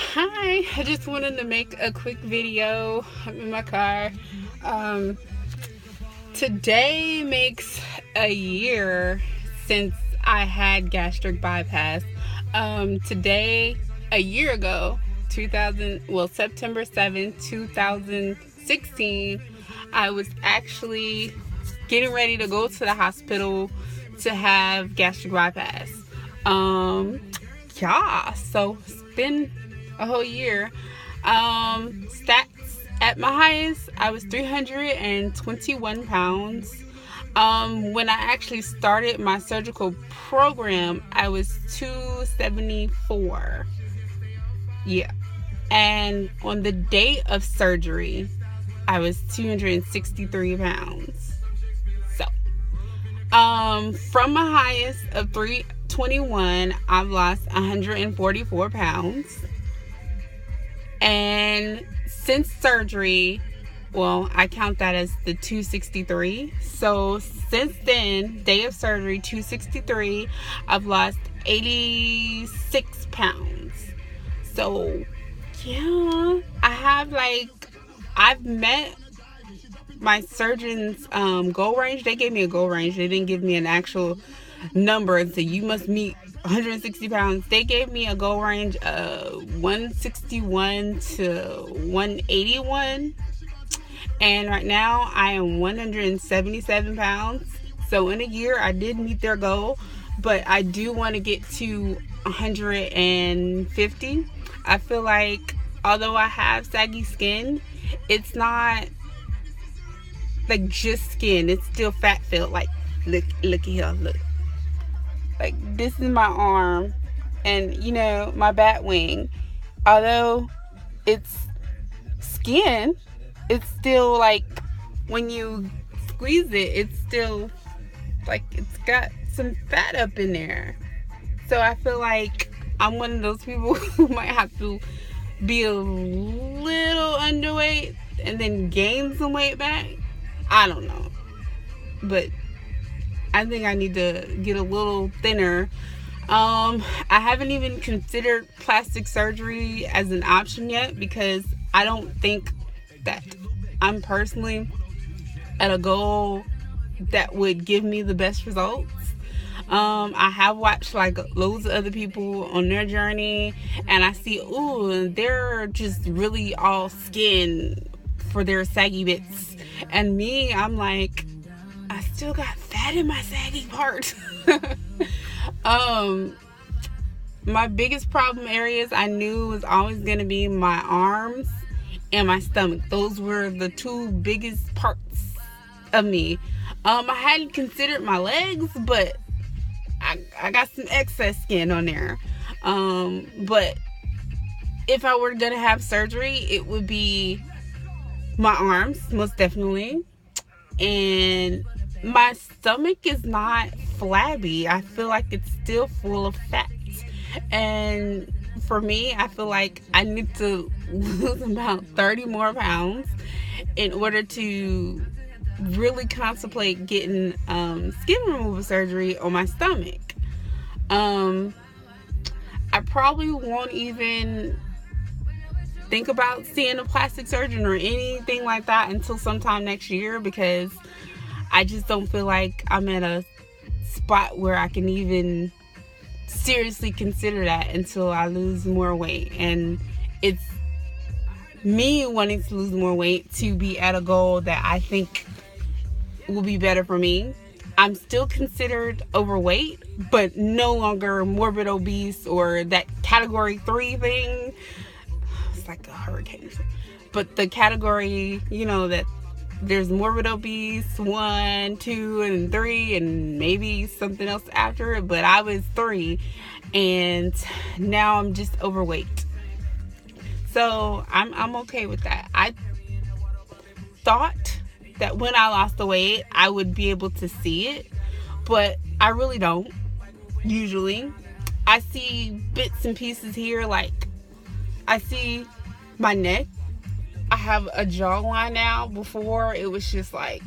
Hi, I just wanted to make a quick video. I'm in my car. Um, Today makes a year since I had gastric bypass. Today, a year ago, 2000, September 7th, 2016, I was actually getting ready to go to the hospital to have gastric bypass. Um, yeah, so it's been a whole year. Stats at my highest, I was 321 pounds. When I actually started my surgical program, I was 274. Yeah. And on the day of surgery, I was 263 pounds. So, from my highest of 321, I've lost 144 pounds. And since surgery, well, I count that as the 263. So since then, day of surgery, 263, I've lost 86 pounds. So yeah, I've met my surgeon's goal range. They gave me a goal range. They didn't give me an actual number and say you must meet 160 pounds. They gave me a goal range of 161 to 181, and right now I am 177 pounds. So in a year I did meet their goal, but I do want to get to 150. I feel like although I have saggy skin, it's not like just skin, it's still fat filled. Like look here, look. Like this is my arm, and my bat wing. Although it's skin, it's still like when you squeeze it, it's still like it's got some fat up in there. So I feel like I'm one of those people who might have to be a little underweight and then gain some weight back. I don't know, but I think I need to get a little thinner. I haven't even considered plastic surgery as an option yet because I don't think that I'm personally at a goal that would give me the best results. I have watched like loads of other people on their journey, and I see, ooh, they're just really all skin for their saggy bits. And me, I'm like, I still got fat in my saggy part. My biggest problem areas I knew was always going to be my arms and my stomach. Those were the two biggest parts of me. I hadn't considered my legs, but I got some excess skin on there. But if I were going to have surgery, it would be my arms, most definitely. And my stomach is not flabby. I feel like it's still full of fat. And for me, I feel like I need to lose about 30 more pounds in order to really contemplate getting skin removal surgery on my stomach. I probably won't even think about seeing a plastic surgeon or anything like that until sometime next year, because I just don't feel like I'm at a spot where I can even seriously consider that until I lose more weight. And it's me wanting to lose more weight to be at a goal that I think will be better for me. I'm still considered overweight, but no longer morbid obese or that category 3 thing. It's like a hurricane. But the category, that there's morbid obese 1, 2, and 3, and maybe something else after it, but I was 3, and now I'm just overweight. So I'm okay with that. I thought that when I lost the weight, I would be able to see it, but I really don't. Usually, I see bits and pieces here, like I see my neck. I have a jawline now. Before, it was just like,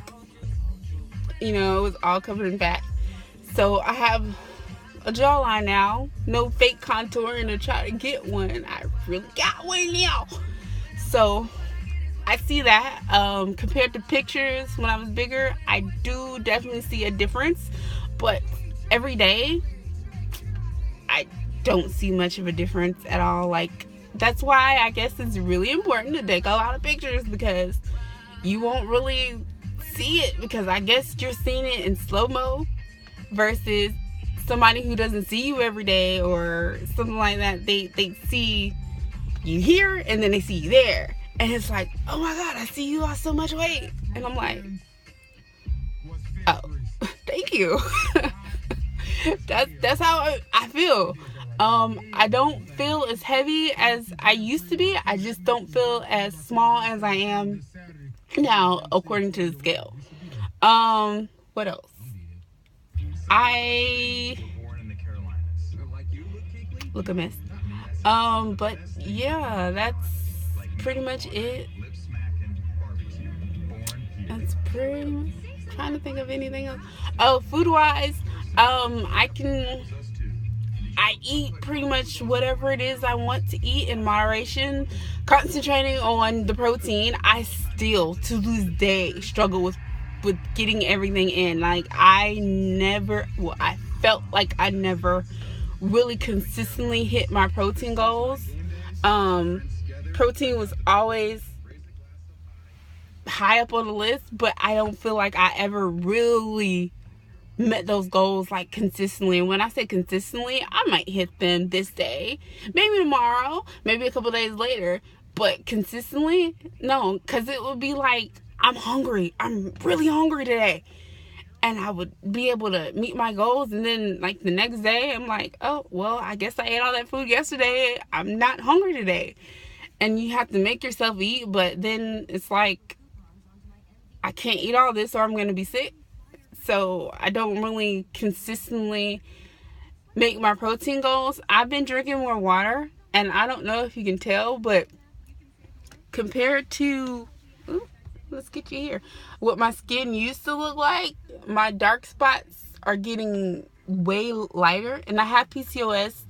it was all covered in fat. So I have a jawline now. No fake contouring to try to get one. I really got one now. So I see that. Compared to pictures when I was bigger, I do definitely see a difference. But every day, I don't see much of a difference at all. Like, that's why I guess it's really important to take a lot of pictures, because you won't really see it, because I guess you're seeing it in slow-mo versus somebody who doesn't see you every day or something like that. They see you here and then they see you there, and it's like, oh my god, I see you lost so much weight, and I'm like, oh, thank you. that's how I feel. I don't feel as heavy as I used to be. I just don't feel as small as I am now, according to the scale. What else? I look a mess. But yeah, that's pretty much it. That's pretty much, trying to think of anything else. Oh, food wise, I eat pretty much whatever it is I want to eat in moderation, concentrating on the protein. I still, to this day, struggle with getting everything in. Like, I felt like I never really consistently hit my protein goals. Protein was always high up on the list, but I don't feel like I ever really met those goals like consistently. And when I say consistently, I might hit them this day, maybe tomorrow, maybe a couple days later, but consistently, no, because it would be like, I'm hungry, I'm really hungry today, and I would be able to meet my goals, and then like the next day I'm like, oh well, I guess I ate all that food yesterday, I'm not hungry today. And you have to make yourself eat, but then it's like, I can't eat all this or I'm gonna be sick. So I don't really consistently make my protein goals. I've been drinking more water, and I don't know if you can tell, but compared to, let's get you here, what my skin used to look like, my dark spots are getting way lighter, and I have PCOS.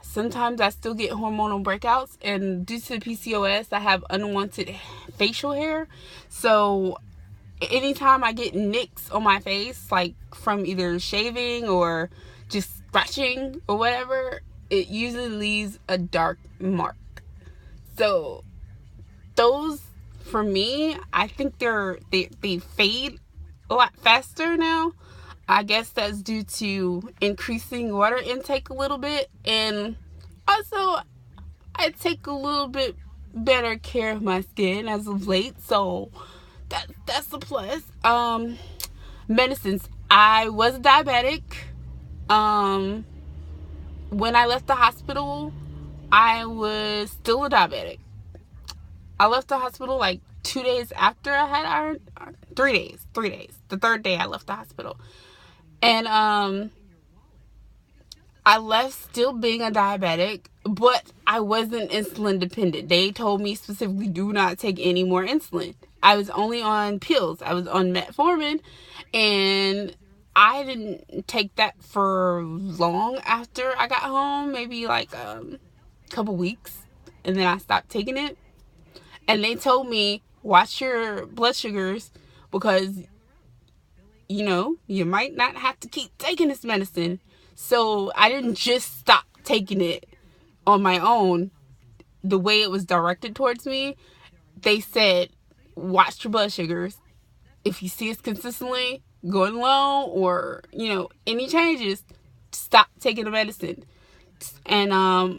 Sometimes I still get hormonal breakouts, and due to PCOS, I have unwanted facial hair. So anytime I get nicks on my face, like from either shaving or just scratching or whatever, it usually leaves a dark mark. So those, for me, I think they fade a lot faster now. I guess that's due to increasing water intake a little bit, and also I take a little bit better care of my skin as of late, so that's the plus. Medicines. I was diabetic. When I left the hospital, I was still a diabetic. I left the hospital like 2 days after I had iron. 3 days. The third day I left the hospital. And I left still being a diabetic, but I wasn't insulin dependent. They told me specifically, do not take any more insulin. I was only on pills. I was on metformin, and I didn't take that for long after I got home, maybe like a couple weeks, and then I stopped taking it. And they told me, watch your blood sugars, because you might not have to keep taking this medicine. So I didn't just stop taking it on my own the way it was directed towards me. They said, watch your blood sugars. If you see it's consistently going low, or any changes, stop taking the medicine. And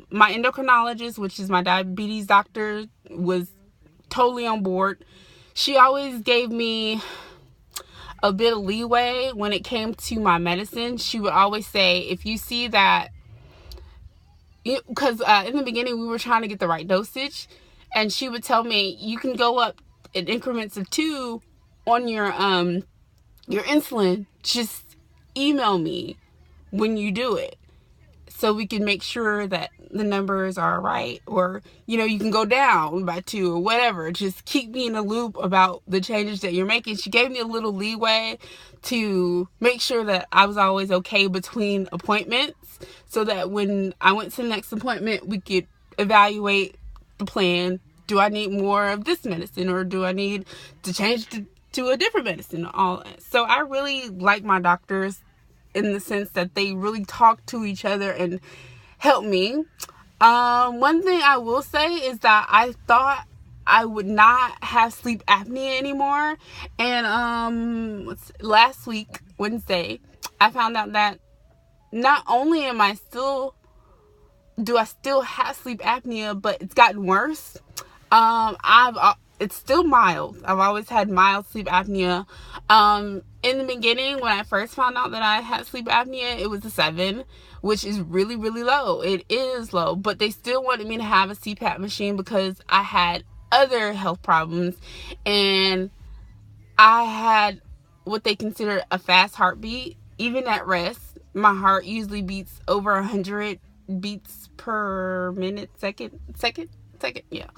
my endocrinologist, which is my diabetes doctor, was totally on board. She always gave me a bit of leeway when it came to my medicine. She would always say, if you see that, because in the beginning we were trying to get the right dosage, and she would tell me, you can go up in increments of 2 on your insulin. Just email me when you do it. so we can make sure that the numbers are right, or you can go down by 2 or whatever. Just keep me in the loop about the changes that you're making. She gave me a little leeway to make sure that I was always okay between appointments, so that when I went to the next appointment, we could evaluate the plan. Do I need more of this medicine, or do I need to change to a different medicine? All so I really like my doctors in the sense that they really talk to each other and help me. One thing I will say is that I thought I would not have sleep apnea anymore, and last week, Wednesday, I found out that not only do I still have sleep apnea, but it's gotten worse. It's still mild. I've always had mild sleep apnea. In the beginning, when I first found out that I had sleep apnea, it was a 7, which is really, really low. It is low, but they still wanted me to have a CPAP machine because I had other health problems, and I had what they consider a fast heartbeat. Even at rest, my heart usually beats over 100 beats per minute, second, yeah.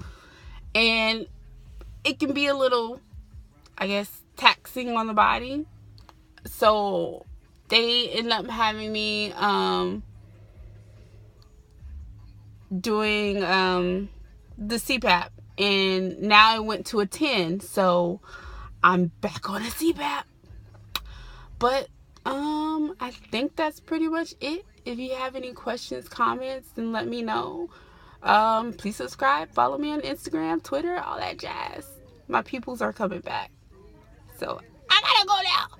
And it can be a little, I guess, taxing on the body. So they end up having me doing the CPAP, and now it went to a 10. So I'm back on a CPAP. But I think that's pretty much it. If you have any questions, comments, then let me know. Please subscribe, follow me on Instagram, Twitter, all that jazz. My pupils are coming back. So I gotta go now.